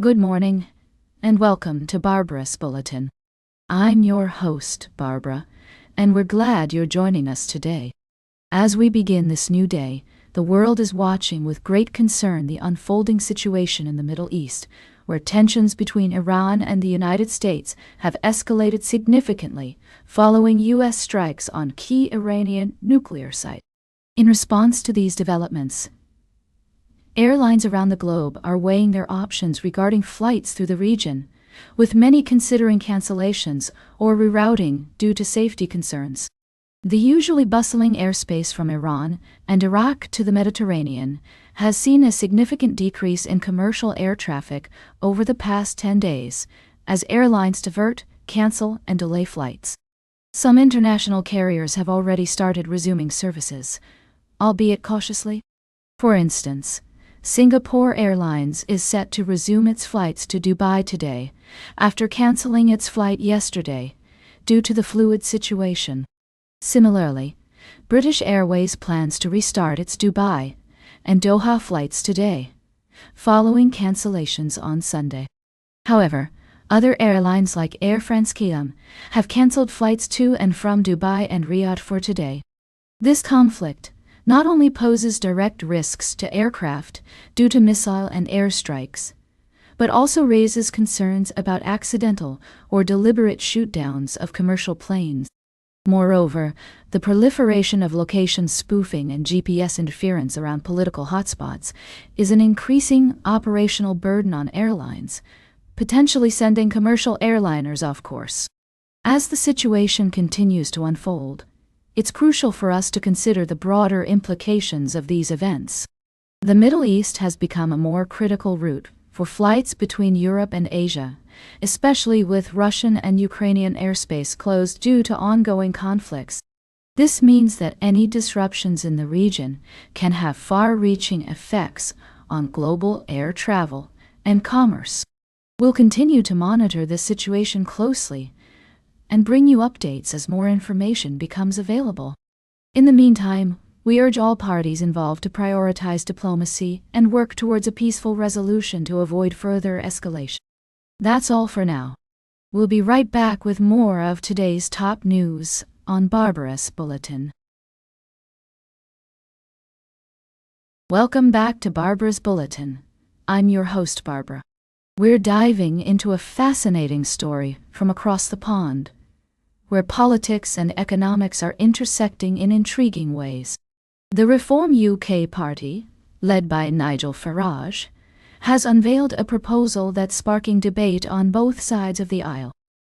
Good morning, and welcome to Barbara's Bulletin. I'm your host, Barbara, and we're glad you're joining us today. As we begin this new day, the world is watching with great concern the unfolding situation in the Middle East, where tensions between Iran and the United States have escalated significantly following U.S. strikes on key Iranian nuclear sites. In response to these developments, airlines around the globe are weighing their options regarding flights through the region, with many considering cancellations or rerouting due to safety concerns. The usually bustling airspace from Iran and Iraq to the Mediterranean has seen a significant decrease in commercial air traffic over the past 10 days, as airlines divert, cancel, and delay flights. Some international carriers have already started resuming services, albeit cautiously. For instance, Singapore Airlines is set to resume its flights to Dubai today, after canceling its flight yesterday, due to the fluid situation. Similarly, British Airways plans to restart its Dubai and Doha flights today, following cancellations on Sunday. However, other airlines like Air France-KLM have cancelled flights to and from Dubai and Riyadh for today. This conflict not only poses direct risks to aircraft due to missile and airstrikes, but also raises concerns about accidental or deliberate shoot-downs of commercial planes. Moreover, the proliferation of location spoofing and GPS interference around political hotspots is an increasing operational burden on airlines, potentially sending commercial airliners off course. As the situation continues to unfold, it's crucial for us to consider the broader implications of these events. The Middle East has become a more critical route for flights between Europe and Asia, especially with Russian and Ukrainian airspace closed due to ongoing conflicts. This means that any disruptions in the region can have far-reaching effects on global air travel and commerce. We'll continue to monitor this situation closely and bring you updates as more information becomes available. In the meantime, we urge all parties involved to prioritize diplomacy and work towards a peaceful resolution to avoid further escalation. That's all for now. We'll be right back with more of today's top news on Barbara's Bulletin. Welcome back to Barbara's Bulletin. I'm your host, Barbara. We're diving into a fascinating story from across the pond, where politics and economics are intersecting in intriguing ways. The Reform UK party, led by Nigel Farage, has unveiled a proposal that's sparking debate on both sides of the aisle.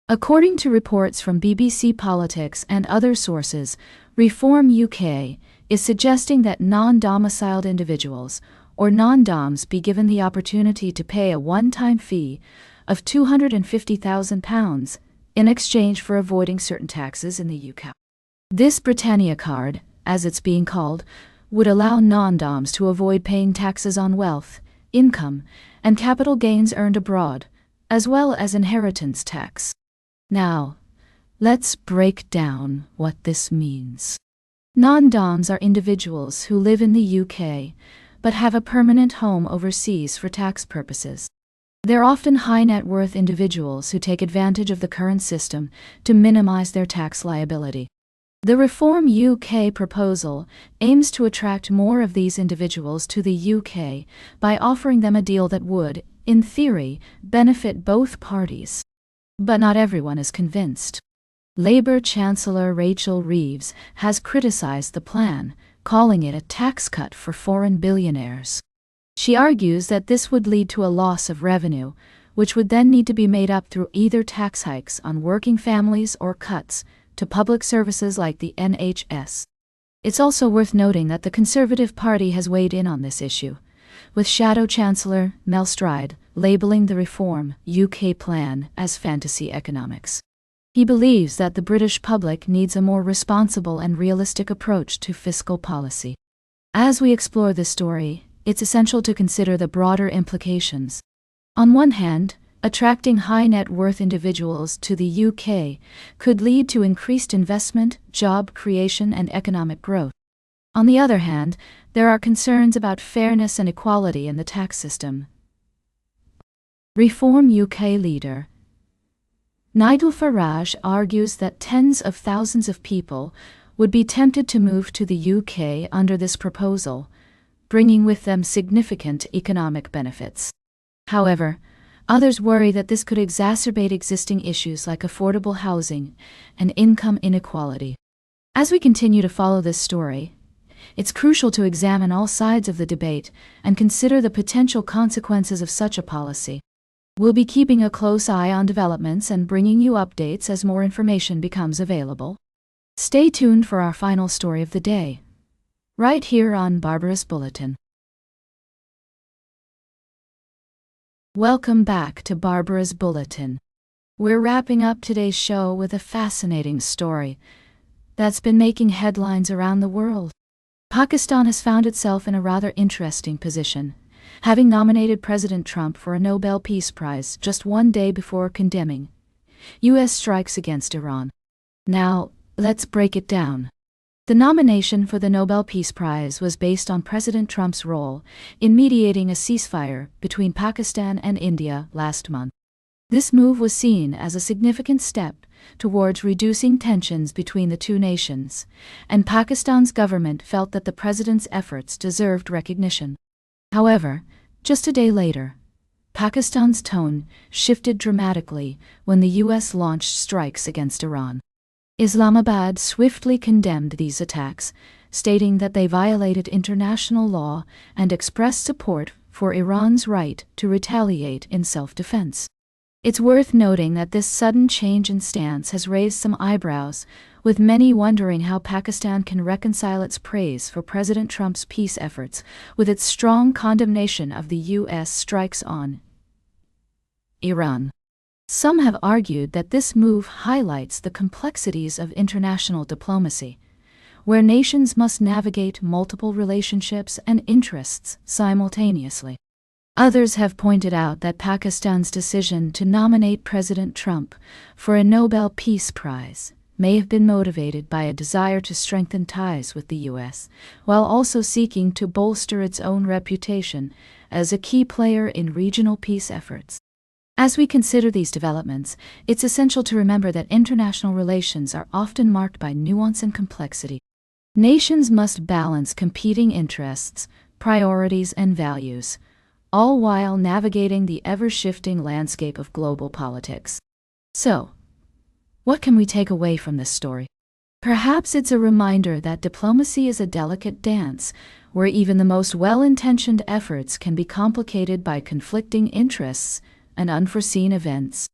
According to reports from BBC Politics and other sources, Reform UK is suggesting that non-domiciled individuals, or non-doms, be given the opportunity to pay a one-time fee of £250,000 in exchange for avoiding certain taxes in the UK. This Britannia card, as it's being called, would allow non-doms to avoid paying taxes on wealth, income, and capital gains earned abroad, as well as inheritance tax. Now, let's break down what this means. Non-doms are individuals who live in the UK but have a permanent home overseas for tax purposes. They're often high-net-worth individuals who take advantage of the current system to minimize their tax liability. The Reform UK proposal aims to attract more of these individuals to the UK by offering them a deal that would, in theory, benefit both parties. But not everyone is convinced. Labour Chancellor Rachel Reeves has criticised the plan, calling it a tax cut for foreign billionaires. She argues that this would lead to a loss of revenue, which would then need to be made up through either tax hikes on working families or cuts to public services like the NHS. It's also worth noting that the Conservative Party has weighed in on this issue, with Shadow Chancellor Mel Stride labelling the Reform UK plan as fantasy economics. He believes that the British public needs a more responsible and realistic approach to fiscal policy. As we explore this story, it's essential to consider the broader implications. On one hand, attracting high-net-worth individuals to the UK could lead to increased investment, job creation, and economic growth. On the other hand, there are concerns about fairness and equality in the tax system. Reform UK leader Nigel Farage argues that tens of thousands of people would be tempted to move to the UK under this proposal, bringing with them significant economic benefits. However, others worry that this could exacerbate existing issues like affordable housing and income inequality. As we continue to follow this story, it's crucial to examine all sides of the debate and consider the potential consequences of such a policy. We'll be keeping a close eye on developments and bringing you updates as more information becomes available. Stay tuned for our final story of the day, right here on Barbara's Bulletin. Welcome back to Barbara's Bulletin. We're wrapping up today's show with a fascinating story that's been making headlines around the world. Pakistan has found itself in a rather interesting position, having nominated President Trump for a Nobel Peace Prize just one day before condemning U.S. strikes against Iran. Now, let's break it down. The nomination for the Nobel Peace Prize was based on President Trump's role in mediating a ceasefire between Pakistan and India last month. This move was seen as a significant step towards reducing tensions between the two nations, and Pakistan's government felt that the president's efforts deserved recognition. However, just a day later, Pakistan's tone shifted dramatically when the U.S. launched strikes against Iran. Islamabad swiftly condemned these attacks, stating that they violated international law and expressed support for Iran's right to retaliate in self-defense. It's worth noting that this sudden change in stance has raised some eyebrows, with many wondering how Pakistan can reconcile its praise for President Trump's peace efforts with its strong condemnation of the U.S. strikes on Iran. Some have argued that this move highlights the complexities of international diplomacy, where nations must navigate multiple relationships and interests simultaneously. Others have pointed out that Pakistan's decision to nominate President Trump for a Nobel Peace Prize may have been motivated by a desire to strengthen ties with the U.S., while also seeking to bolster its own reputation as a key player in regional peace efforts. As we consider these developments, it's essential to remember that international relations are often marked by nuance and complexity. Nations must balance competing interests, priorities, and values, all while navigating the ever-shifting landscape of global politics. So, what can we take away from this story? Perhaps it's a reminder that diplomacy is a delicate dance, where even the most well-intentioned efforts can be complicated by conflicting interests and unforeseen events.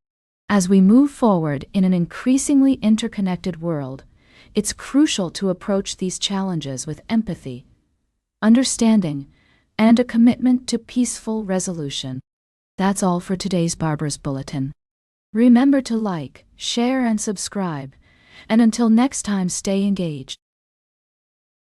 As we move forward in an increasingly interconnected world, it's crucial to approach these challenges with empathy, understanding, and a commitment to peaceful resolution. That's all for today's Barbara's Bulletin. Remember to like, share, and subscribe. And until next time, stay engaged.